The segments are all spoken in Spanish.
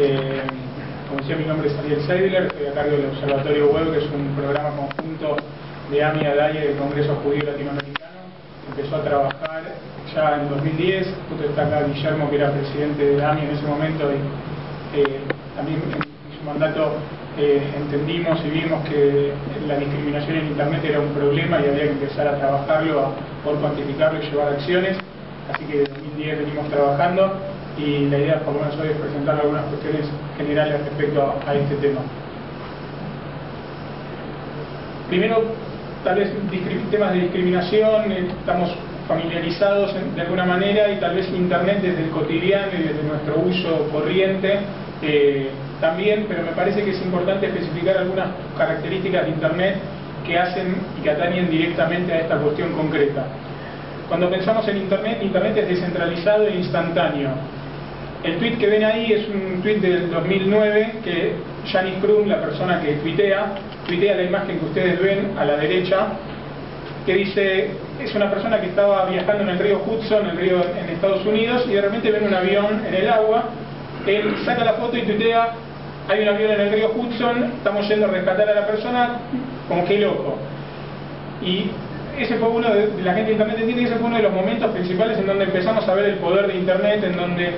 Como decía, mi nombre es Ariel Seidler, estoy a cargo del Observatorio Web, que es un programa conjunto de AMI, ADAIE, del Congreso Judío Latinoamericano. Empezó a trabajar ya en 2010, justo está acá Guillermo, que era presidente de AMI en ese momento, y también en su mandato entendimos y vimos que la discriminación en Internet era un problema y había que empezar a trabajarlo, a poder cuantificarlo y llevar acciones. Así que desde 2010 venimos trabajando y la idea por lo menos hoy es presentar algunas cuestiones generales respecto a este tema. Primero, tal vez temas de discriminación, estamos familiarizados de alguna manera, y tal vez Internet desde el cotidiano y desde nuestro uso corriente también, pero me parece que es importante especificar algunas características de Internet que hacen y que atañen directamente a esta cuestión concreta. Cuando pensamos en Internet, Internet es descentralizado e instantáneo. El tweet que ven ahí es un tweet del 2009 que Janis Krum, la persona que tuitea la imagen que ustedes ven a la derecha, que dice, es una persona que estaba viajando en el río Hudson, el río en Estados Unidos, y de repente ven un avión en el agua. Él saca la foto y tuitea, hay un avión en el río Hudson, estamos yendo a rescatar a la persona, como que loco. Y ese fue uno de la gente de Internet entiende que ese fue uno de los momentos principales en donde empezamos a ver el poder de Internet, en donde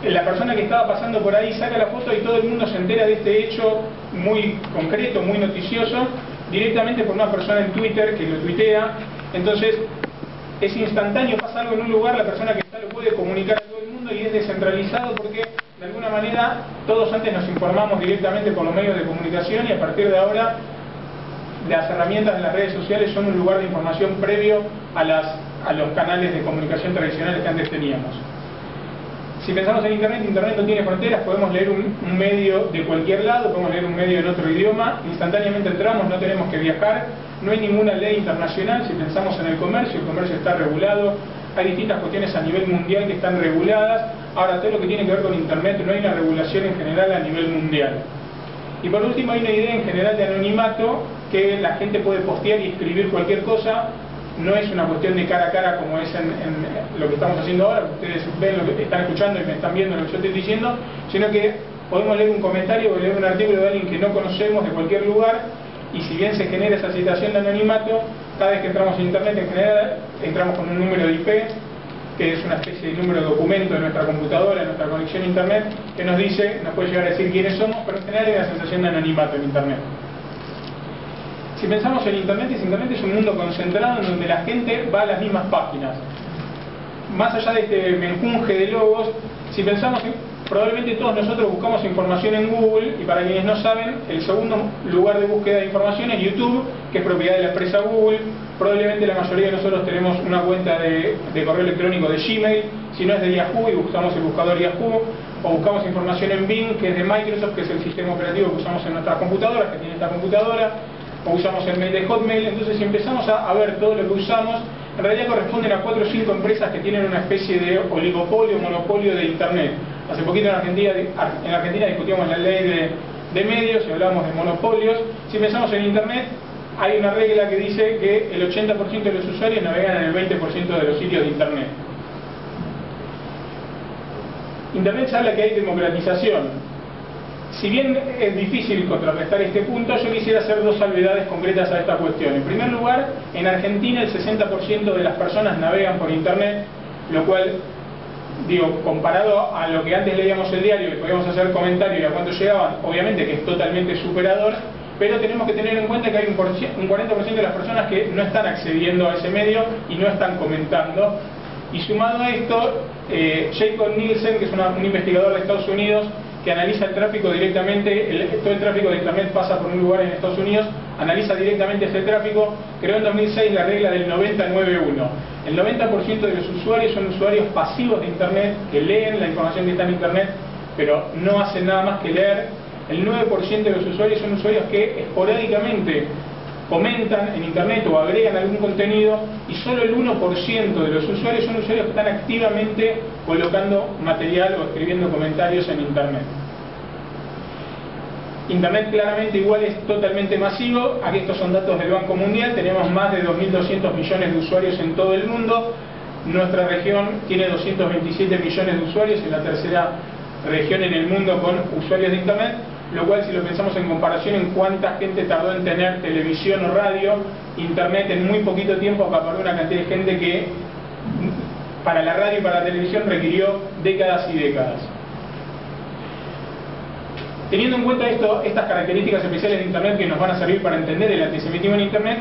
la persona que estaba pasando por ahí saca la foto y todo el mundo se entera de este hecho muy concreto, muy noticioso, directamente por una persona en Twitter que lo tuitea. Entonces es instantáneo, pasa algo en un lugar, la persona que está lo puede comunicar a todo el mundo y es descentralizado porque de alguna manera todos antes nos informamos directamente por los medios de comunicación, y a partir de ahora las herramientas de las redes sociales son un lugar de información previo a los canales de comunicación tradicionales que antes teníamos. Si pensamos en Internet, Internet no tiene fronteras, podemos leer un medio de cualquier lado, podemos leer un medio en otro idioma, instantáneamente entramos, no tenemos que viajar, no hay ninguna ley internacional. Si pensamos en el comercio está regulado, hay distintas cuestiones a nivel mundial que están reguladas. Ahora, todo lo que tiene que ver con Internet, no hay una regulación en general a nivel mundial. Y por último, hay una idea en general de anonimato, que la gente puede postear y escribir cualquier cosa. No es una cuestión de cara a cara como es en lo que estamos haciendo ahora. Ustedes ven lo que están escuchando y me están viendo lo que yo estoy diciendo, sino que podemos leer un comentario o leer un artículo de alguien que no conocemos de cualquier lugar, y si bien se genera esa situación de anonimato, cada vez que entramos en Internet en general entramos con un número de IP, que es una especie de número de documento de nuestra computadora, de nuestra conexión a Internet, que nos puede llegar a decir quiénes somos, pero en general hay una sensación de anonimato en Internet. Si pensamos en Internet es un mundo concentrado en donde la gente va a las mismas páginas. Más allá de este menjunje de logos, si pensamos, probablemente todos nosotros buscamos información en Google, y para quienes no saben, el segundo lugar de búsqueda de información es YouTube, que es propiedad de la empresa Google. Probablemente la mayoría de nosotros tenemos una cuenta de correo electrónico de Gmail, si no es de Yahoo y buscamos el buscador Yahoo, o buscamos información en Bing, que es de Microsoft, que es el sistema operativo que usamos en nuestras computadoras, que tiene esta computadora, o usamos el mail de Hotmail. Entonces, si empezamos a ver todo lo que usamos, en realidad corresponden a 4 o 5 empresas que tienen una especie de oligopolio o monopolio de Internet. Hace poquito en Argentina discutíamos la ley de medios y hablábamos de monopolios. Si pensamos en Internet, hay una regla que dice que el 80% de los usuarios navegan en el 20% de los sitios de Internet. Internet se habla que hay democratización. Si bien es difícil contrarrestar este punto, yo quisiera hacer 2 salvedades concretas a esta cuestión. En primer lugar, en Argentina el 60% de las personas navegan por Internet, lo cual, comparado a lo que antes leíamos el diario y podíamos hacer comentarios y a cuánto llegaban, obviamente que es totalmente superador, pero tenemos que tener en cuenta que hay un 40% de las personas que no están accediendo a ese medio y no están comentando. Y sumado a esto, Jacob Nielsen, que es un investigador de Estados Unidos, que analiza el tráfico directamente, todo el tráfico de Internet pasa por un lugar en Estados Unidos, analiza directamente ese tráfico, creó en 2006 la regla del 90-9-1. El 90% de los usuarios son usuarios pasivos de Internet, que leen la información que está en Internet, pero no hacen nada más que leer. El 9% de los usuarios son usuarios que esporádicamente comentan en Internet o agregan algún contenido, y solo el 1% de los usuarios son usuarios que están activamente colocando material o escribiendo comentarios en Internet. Internet claramente igual es totalmente masivo. Aquí estos son datos del Banco Mundial, tenemos más de 2.200 millones de usuarios en todo el mundo. Nuestra región tiene 227 millones de usuarios, es la tercera región en el mundo con usuarios de Internet, lo cual, si lo pensamos en comparación en cuánta gente tardó en tener televisión o radio, Internet en muy poquito tiempo acaparó una cantidad de gente que para la radio y para la televisión requirió décadas y décadas. Teniendo en cuenta estas características especiales de Internet que nos van a servir para entender el antisemitismo en Internet,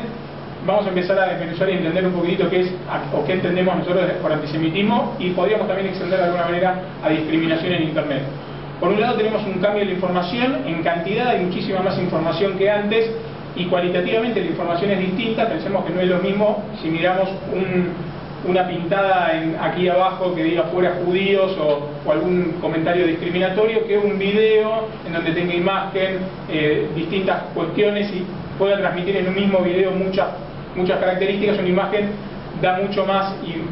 vamos a empezar a desmenuzar y entender un poquitito qué es o qué entendemos nosotros por antisemitismo, y podríamos también extender de alguna manera a discriminación en Internet. Por un lado tenemos un cambio de la información, en cantidad hay muchísima más información que antes, y cualitativamente la información es distinta. Pensemos que no es lo mismo si miramos una pintada aquí abajo que diga fuera judíos o algún comentario discriminatorio, que un video en donde tenga imagen, distintas cuestiones y pueda transmitir en un mismo video muchas características. Una imagen da mucho más y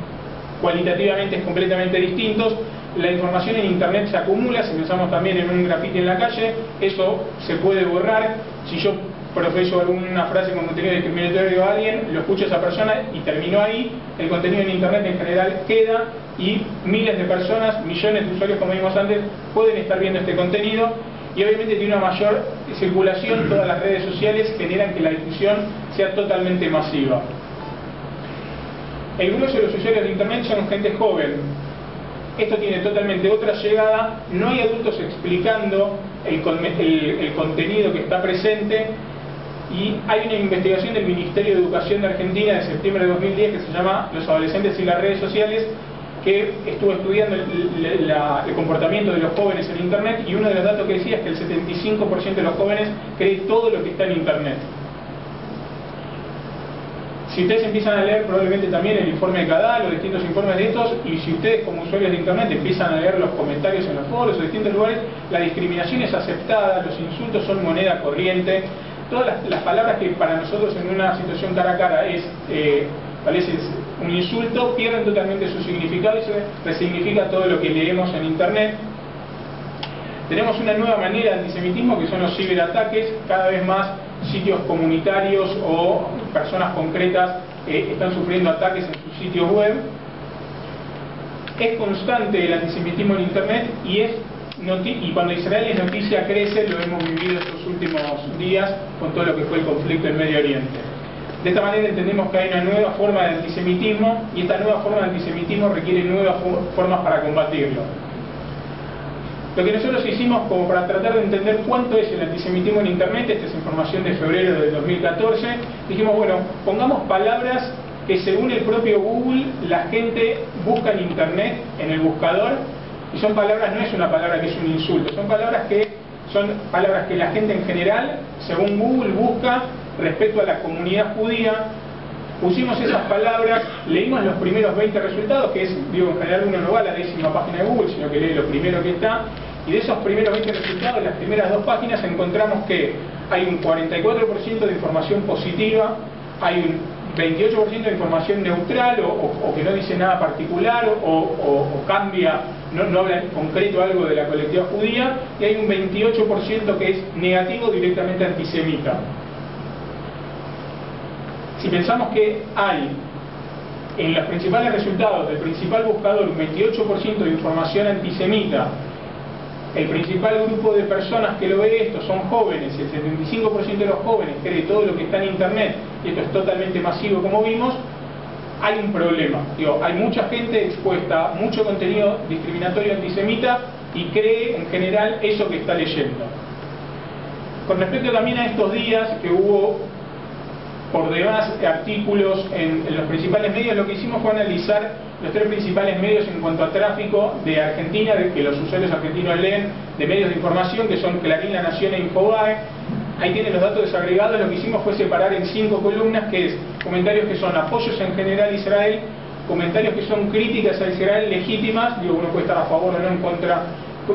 cualitativamente es completamente distintos. La información en Internet se acumula. Si pensamos también en un grafiti en la calle, eso se puede borrar. Si yo profeso alguna frase con contenido discriminatorio a alguien, lo escucha esa persona y terminó ahí. El contenido en Internet en general queda, y miles de personas, millones de usuarios, como vimos antes, pueden estar viendo este contenido, y obviamente tiene una mayor circulación. Todas las redes sociales generan que la difusión sea totalmente masiva. El grueso de los usuarios de Internet son gente joven. Esto tiene totalmente otra llegada. No hay adultos explicando el contenido que está presente. Y hay una investigación del Ministerio de Educación de Argentina de septiembre de 2010 que se llama Los adolescentes y las redes sociales, que estuvo estudiando el comportamiento de los jóvenes en Internet, y uno de los datos que decía es que el 75% de los jóvenes cree todo lo que está en Internet. Si ustedes empiezan a leer probablemente también el informe de Cadal o distintos informes de estos, y si ustedes como usuarios de Internet empiezan a leer los comentarios en los foros o distintos lugares, la discriminación es aceptada, los insultos son moneda corriente. Todas las palabras que para nosotros en una situación cara a cara parece un insulto, pierden totalmente su significado y se resignifica todo lo que leemos en Internet. Tenemos una nueva manera de antisemitismo, que son los ciberataques. Cada vez más sitios comunitarios o personas concretas están sufriendo ataques en sus sitios web. Es constante el antisemitismo en Internet, y cuando Israel es noticia crece. Lo hemos vivido estos últimos días con todo lo que fue el conflicto en Medio Oriente. De esta manera entendemos que hay una nueva forma de antisemitismo, y esta nueva forma de antisemitismo requiere nuevas formas para combatirlo. Lo que nosotros hicimos como para tratar de entender cuánto es el antisemitismo en Internet, esta es información de febrero del 2014, dijimos, bueno, pongamos palabras que según el propio Google la gente busca en Internet, en el buscador, y son palabras, no es una palabra que es un insulto, son palabras que la gente en general, según Google, busca respecto a la comunidad judía. Pusimos esas palabras, leímos los primeros 20 resultados, que es, digo, en general uno no va a la 10ª página de Google, sino que lee lo primero que está, y de esos primeros 20 resultados, en las primeras 2 páginas encontramos que hay un 44% de información positiva, hay un 28% de información neutral o que no dice nada particular o cambia, no habla en concreto algo de la colectividad judía, y hay un 28% que es negativo, directamente antisemita. Si pensamos que hay en los principales resultados del principal buscador un 28% de información antisemita, el principal grupo de personas que lo ve esto son jóvenes, y el 75% de los jóvenes cree todo lo que está en Internet, y esto es totalmente masivo como vimos, hay un problema. Digo, hay mucha gente expuesta a mucho contenido discriminatorio antisemita y cree en general eso que está leyendo. Con respecto también a estos días que hubo por demás artículos en los principales medios, lo que hicimos fue analizar los 3 principales medios en cuanto a tráfico de Argentina, que los usuarios argentinos leen, de medios de información, que son Clarín, La Nación e Infobae. Ahí tienen los datos desagregados. Lo que hicimos fue separar en 5 columnas, que es comentarios que son apoyos en general a Israel, comentarios que son críticas a Israel legítimas, digo, uno puede estar a favor o no en contra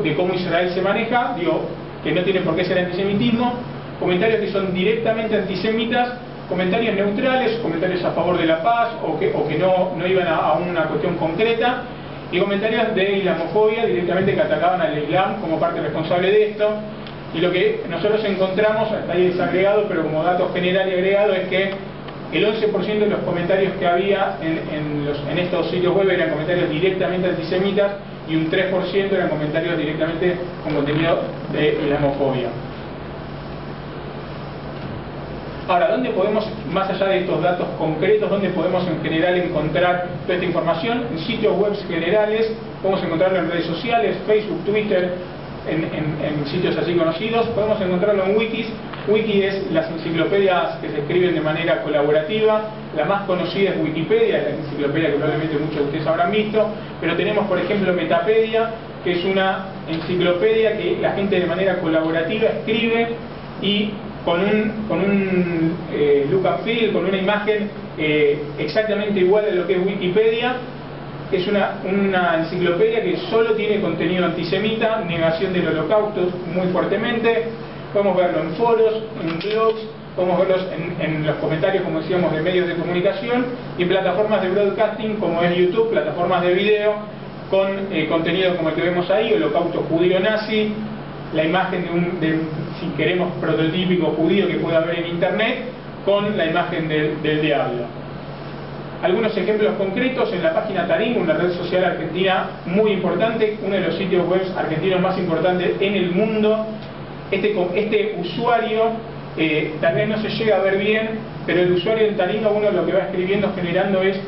de cómo Israel se maneja, digo, que no tienen por qué ser antisemitismo, comentarios que son directamente antisemitas, comentarios neutrales, comentarios a favor de la paz o que no iban a una cuestión concreta, y comentarios de islamofobia, directamente que atacaban al Islam como parte responsable de esto. Y lo que nosotros encontramos, está ahí desagregado, pero como dato general y agregado, es que El 11% de los comentarios que había en estos sitios web eran comentarios directamente antisemitas y un 3% eran comentarios directamente con contenido de islamofobia. Ahora, ¿dónde podemos, más allá de estos datos concretos, dónde podemos en general encontrar toda esta información? En sitios web generales, podemos encontrarlo en redes sociales, Facebook, Twitter, en sitios así conocidos, podemos encontrarlo en wikis. Wiki es las enciclopedias que se escriben de manera colaborativa. La más conocida es Wikipedia, es la enciclopedia que probablemente muchos de ustedes habrán visto, pero tenemos por ejemplo Metapedia, que es una enciclopedia que la gente de manera colaborativa escribe y con un look and feel, con una imagen exactamente igual a lo que es Wikipedia. Es una enciclopedia que solo tiene contenido antisemita, negación del holocausto muy fuertemente. Podemos verlo en foros, en blogs, podemos verlos en los comentarios, como decíamos, de medios de comunicación y en plataformas de broadcasting como es YouTube, plataformas de video con contenido como el que vemos ahí, holocausto judío nazi, la imagen de si queremos, prototípico judío que pueda haber en internet, con la imagen del diablo. Algunos ejemplos concretos en la página Taring, una red social argentina muy importante, uno de los sitios web argentinos más importantes en el mundo. Este usuario tal vez no se llega a ver bien, pero el usuario en Taringa, uno lo que va escribiendo, generando es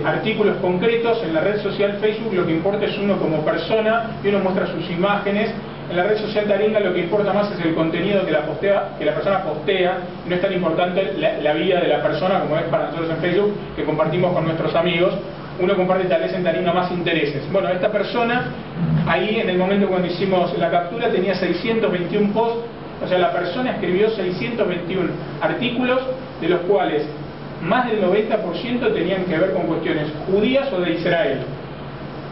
artículos concretos. En la red social Facebook lo que importa es uno como persona y uno muestra sus imágenes. En la red social Taringa lo que importa más es el contenido que la persona postea, no es tan importante la vida de la persona como es para nosotros en Facebook, que compartimos con nuestros amigos. Uno comparte tal vez en Taringa más intereses. Bueno, esta persona, ahí en el momento cuando hicimos la captura, tenía 621 posts, o sea, la persona escribió 621 artículos, de los cuales más del 90% tenían que ver con cuestiones judías o de Israel.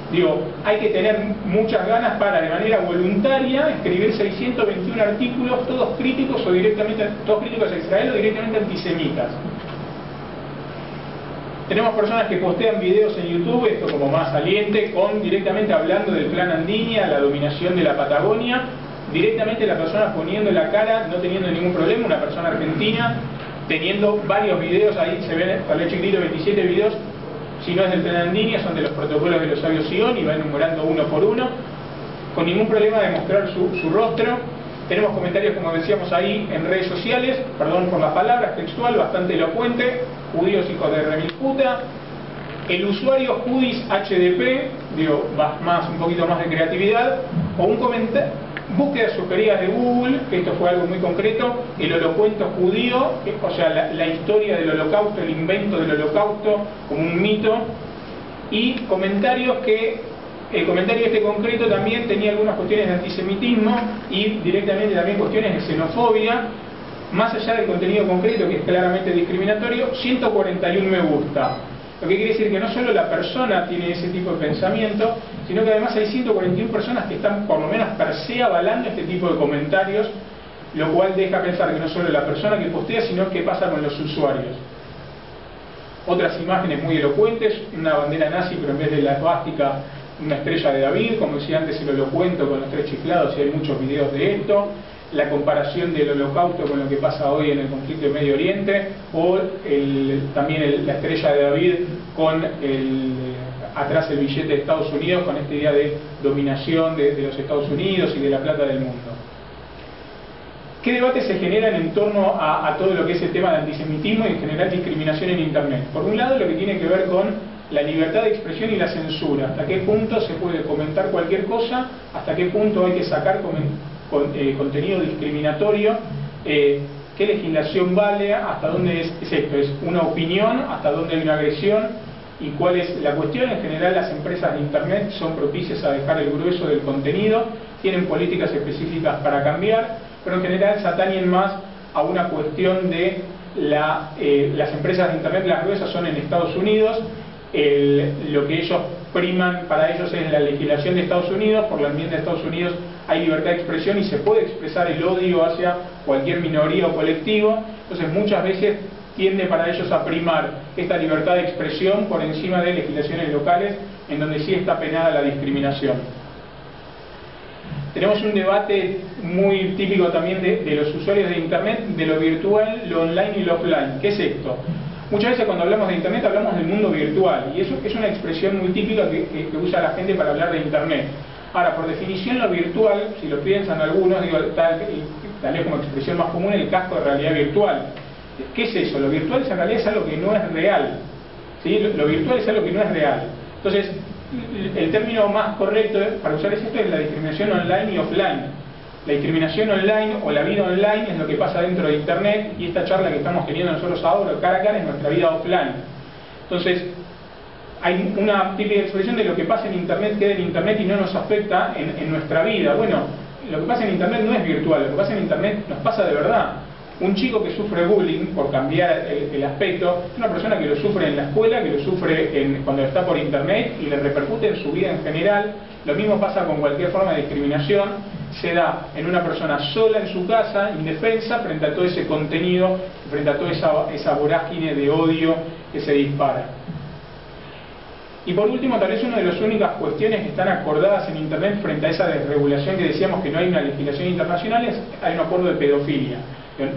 Digo, hay que tener muchas ganas para, de manera voluntaria, escribir 621 artículos, todos críticos a Israel o directamente antisemitas. Tenemos personas que postean videos en YouTube, esto como más saliente, directamente hablando del plan Andinia, la dominación de la Patagonia, directamente la persona poniendo la cara, no teniendo ningún problema, una persona argentina, teniendo varios videos, ahí se ven, tal vez chiquitito, 27 videos, si no es del plan Andinia, son de los protocolos de los sabios Sion y va enumerando uno por uno, con ningún problema de mostrar su rostro. Tenemos comentarios, como decíamos ahí, en redes sociales, perdón por las palabras, textual, bastante elocuente, judíos hijos de remil puta. El usuario Judis HDP, digo, un poquito más de creatividad, o un comentario, búsquedas sugeridas de Google, que esto fue algo muy concreto, el holocuento judío, o sea, la historia del holocausto, el invento del holocausto como un mito, y comentarios que el comentario concreto también tenía algunas cuestiones de antisemitismo y directamente también cuestiones de xenofobia, más allá del contenido concreto que es claramente discriminatorio. 141 me gusta, lo que quiere decir que no solo la persona tiene ese tipo de pensamiento, sino que además hay 141 personas que están por lo menos per se avalando este tipo de comentarios, lo cual deja pensar que no solo la persona que postea, sino qué pasa con los usuarios. Otras imágenes muy elocuentes, una bandera nazi pero en vez de la esvástica una estrella de David, como decía antes, el holocuento con los tres chiflados, y hay muchos videos de esto, la comparación del holocausto con lo que pasa hoy en el conflicto de Medio Oriente, o también la estrella de David con atrás el billete de Estados Unidos, con esta idea de dominación de los Estados Unidos y de la plata del mundo. ¿Qué debates se generan en torno a todo lo que es el tema del antisemitismo y en general discriminación en Internet? Por un lado, lo que tiene que ver con la libertad de expresión y la censura. ¿Hasta qué punto se puede comentar cualquier cosa? ¿Hasta qué punto hay que sacar contenido discriminatorio? ¿Qué legislación vale? ¿Hasta dónde es esto? ¿Es una opinión? ¿Hasta dónde hay una agresión? ¿Y cuál es la cuestión? En general, las empresas de Internet son propicias a dejar el grueso del contenido, tienen políticas específicas para cambiar, pero en general se atañen más a una cuestión de las empresas de Internet, las gruesas son en Estados Unidos. Lo que ellos priman para ellos es la legislación de Estados Unidos. Por la enmienda de Estados Unidos hay libertad de expresión y se puede expresar el odio hacia cualquier minoría o colectivo. Entonces muchas veces tiende para ellos a primar esta libertad de expresión por encima de legislaciones locales en donde sí está penada la discriminación. tenemos un debate muy típico también de los usuarios de Internet, de lo virtual, lo online y lo offline. ¿Qué es esto? Muchas veces cuando hablamos de Internet hablamos del mundo virtual, y eso es una expresión muy típica que usa la gente para hablar de Internet. Ahora, por definición, lo virtual, si lo piensan algunos, digo, tal vez como expresión más común, el casco de realidad virtual. ¿Qué es eso? Lo virtual en realidad es algo que no es real. ¿Sí? Lo virtual es algo que no es real. Entonces, el término más correcto para usar esto es la discriminación online y offline. La discriminación online o la vida online es lo que pasa dentro de Internet, y esta charla que estamos teniendo nosotros ahora, cara a cara, es nuestra vida offline. Entonces, hay una típica expresión de lo que pasa en Internet queda en Internet y no nos afecta en nuestra vida. Bueno, lo que pasa en Internet no es virtual, lo que pasa en Internet nos pasa de verdad. Un chico que sufre bullying, por cambiar el aspecto, es una persona que lo sufre en la escuela, que lo sufre cuando está por Internet y le repercute en su vida en general. Lo mismo pasa con cualquier forma de discriminación, se da en una persona sola en su casa, indefensa, frente a todo ese contenido, frente a toda esa vorágine de odio que se dispara. Y por último, tal vez una de las únicas cuestiones que están acordadas en Internet frente a esa desregulación que decíamos que no hay una legislación internacional, hay un acuerdo de pedofilia.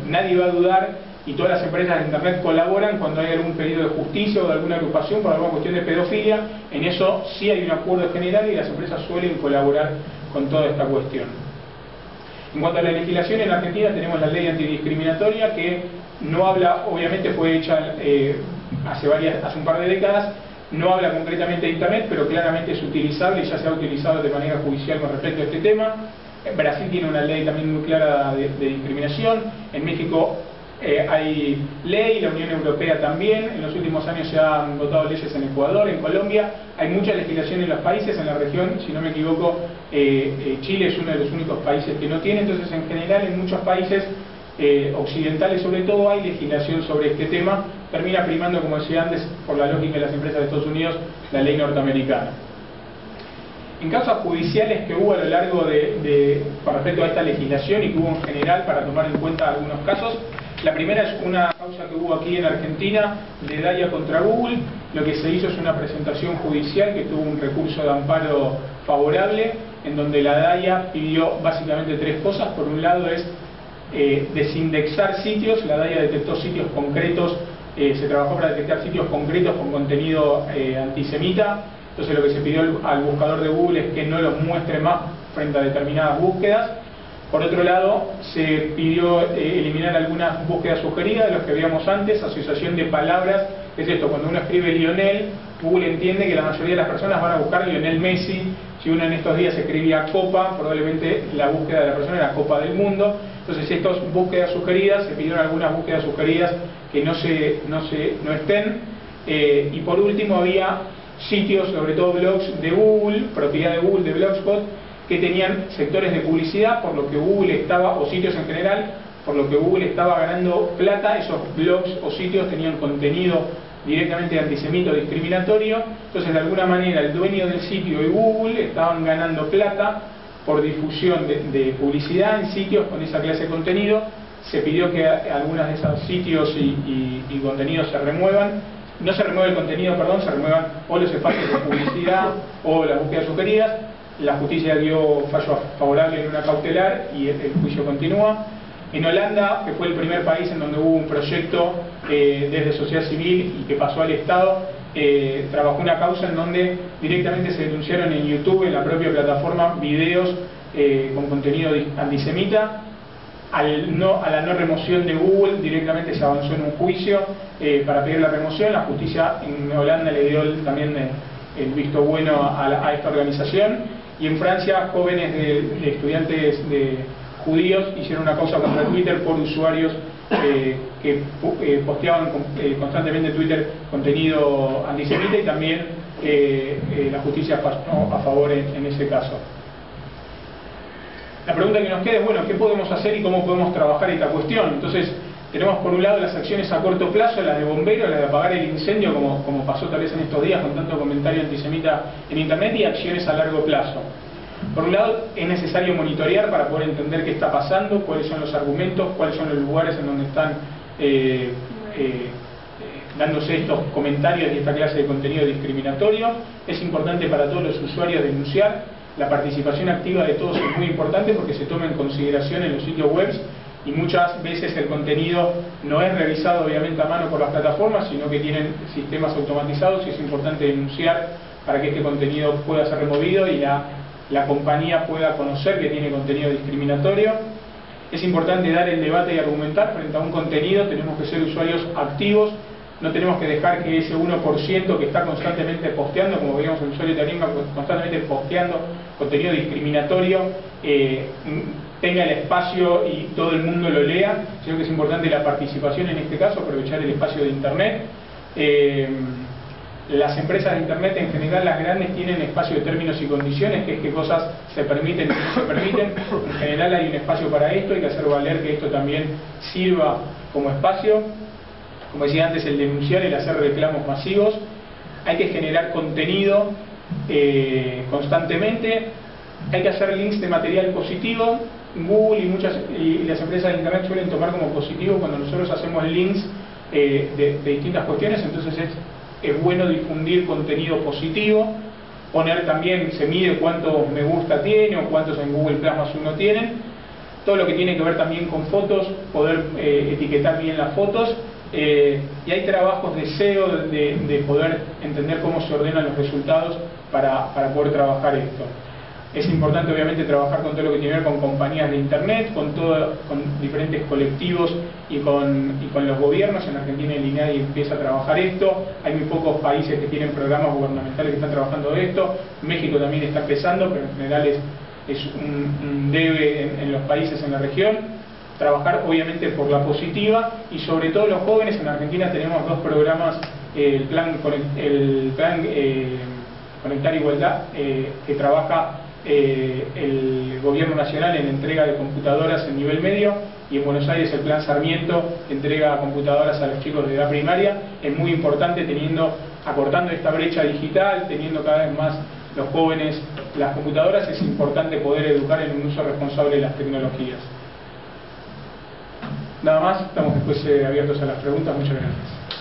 Nadie va a dudar, y todas las empresas de Internet colaboran cuando hay algún pedido de justicia o de alguna agrupación por alguna cuestión de pedofilia. En eso sí hay un acuerdo general y las empresas suelen colaborar con toda esta cuestión. En cuanto a la legislación, en Argentina tenemos la ley antidiscriminatoria, que no habla, obviamente fue hecha hace un par de décadas, no habla concretamente de Internet, pero claramente es utilizable y ya se ha utilizado de manera judicial con respecto a este tema. Brasil tiene una ley también muy clara de discriminación. En México hay ley, la Unión Europea también. En los últimos años se han votado leyes en Ecuador, en Colombia. Hay mucha legislación en los países, en la región, si no me equivoco, Chile es uno de los únicos países que no tiene. Entonces, en general, en muchos países occidentales sobre todo hay legislación sobre este tema. Termina primando, como decía antes, por la lógica de las empresas de Estados Unidos, la ley norteamericana. En causas judiciales que hubo a lo largo con respecto a esta legislación y que hubo en general para tomar en cuenta algunos casos, la primera es una causa que hubo aquí en Argentina de Daya contra Google. Lo que se hizo es una presentación judicial que tuvo un recurso de amparo favorable, en donde la Daya pidió básicamente tres cosas. Por un lado es desindexar sitios. La Daya detectó sitios concretos, se trabajó para detectar sitios concretos con contenido antisemita. Entonces lo que se pidió al buscador de Google es que no los muestre más frente a determinadas búsquedas. Por otro lado, se pidió eliminar algunas búsquedas sugeridas de los que veíamos antes, asociación de palabras. Es esto, cuando uno escribe Lionel, Google entiende que la mayoría de las personas van a buscar Lionel Messi. Si uno en estos días escribía Copa, probablemente la búsqueda de la persona era Copa del Mundo. Entonces estas búsquedas sugeridas, se pidieron algunas búsquedas sugeridas que no estén. Y por último había sitios, sobre todo blogs de Google, propiedad de Google, de Blogspot, que tenían sectores de publicidad, por lo que Google estaba, o sitios en general, por lo que Google estaba ganando plata. Esos blogs o sitios tenían contenido directamente antisemita o discriminatorio. Entonces, de alguna manera, el dueño del sitio y Google estaban ganando plata por difusión de publicidad en sitios con esa clase de contenido. Se pidió que algunos de esos sitios y contenidos se remuevan. No se remueve el contenido, perdón, se remuevan o los espacios de publicidad o las búsquedas sugeridas. La justicia dio fallo favorable en una cautelar y el juicio continúa. En Holanda, que fue el primer país en donde hubo un proyecto desde sociedad civil y que pasó al Estado, trabajó una causa en donde directamente se denunciaron en YouTube, en la propia plataforma, videos con contenido antisemita. A la no remoción de Google, directamente se avanzó en un juicio para pedir la remoción. La justicia en Holanda le dio también el visto bueno a esta organización. Y en Francia, jóvenes de estudiantes judíos hicieron una causa contra Twitter por usuarios que posteaban constantemente en Twitter contenido antisemita, y también la justicia pasó a favor en ese caso. La pregunta que nos queda es, bueno, ¿qué podemos hacer y cómo podemos trabajar esta cuestión? Entonces, tenemos por un lado las acciones a corto plazo, las de bomberos, las de apagar el incendio, como pasó tal vez en estos días con tanto comentario antisemita en Internet, y acciones a largo plazo. Por un lado, es necesario monitorear para poder entender qué está pasando, cuáles son los argumentos, cuáles son los lugares en donde están dándose estos comentarios y esta clase de contenido discriminatorio. Es importante para todos los usuarios denunciar. la participación activa de todos es muy importante porque se toma en consideración en los sitios web y muchas veces el contenido no es revisado obviamente a mano por las plataformas, sino que tienen sistemas automatizados y es importante denunciar para que este contenido pueda ser removido y la compañía pueda conocer que tiene contenido discriminatorio. Es importante dar el debate y argumentar frente a un contenido, tenemos que ser usuarios activos, no tenemos que dejar que ese 1% que está constantemente posteando, como veíamos el usuario de Taringa, constantemente posteando contenido discriminatorio, tenga el espacio y todo el mundo lo lea, sino que es importante la participación en este caso, aprovechar el espacio de Internet. Las empresas de Internet en general, las grandes, tienen espacio de términos y condiciones, que es qué cosas se permiten y no se permiten. En general hay un espacio para esto, hay que hacer valer que esto también sirva como espacio. Como decía antes, el denunciar, el hacer reclamos masivos. Hay que generar contenido constantemente. Hay que hacer links de material positivo. Google y las empresas de Internet suelen tomar como positivo cuando nosotros hacemos links de distintas cuestiones, entonces es bueno difundir contenido positivo, poner también, se mide cuántos me gusta tiene o cuántos en Google Plus más uno tienen, todo lo que tiene que ver también con fotos, poder etiquetar bien las fotos, y hay trabajos de SEO, de poder entender cómo se ordenan los resultados para poder trabajar esto. Es importante obviamente trabajar con todo lo que tiene que ver con compañías de Internet, con diferentes colectivos y con los gobiernos. En Argentina el INADI empieza a trabajar esto, hay muy pocos países que tienen programas gubernamentales que están trabajando esto, México también está empezando, pero en general es un debe en los países en la región. Trabajar obviamente por la positiva y sobre todo los jóvenes. En Argentina tenemos dos programas, el plan Conectar Igualdad, que trabaja el gobierno nacional en entrega de computadoras en nivel medio, y en Buenos Aires el plan Sarmiento entrega computadoras a los chicos de edad primaria. Es muy importante acortando esta brecha digital, teniendo cada vez más los jóvenes las computadoras, es importante poder educar en un uso responsable de las tecnologías. Nada más, estamos después abiertos a las preguntas. Muchas gracias.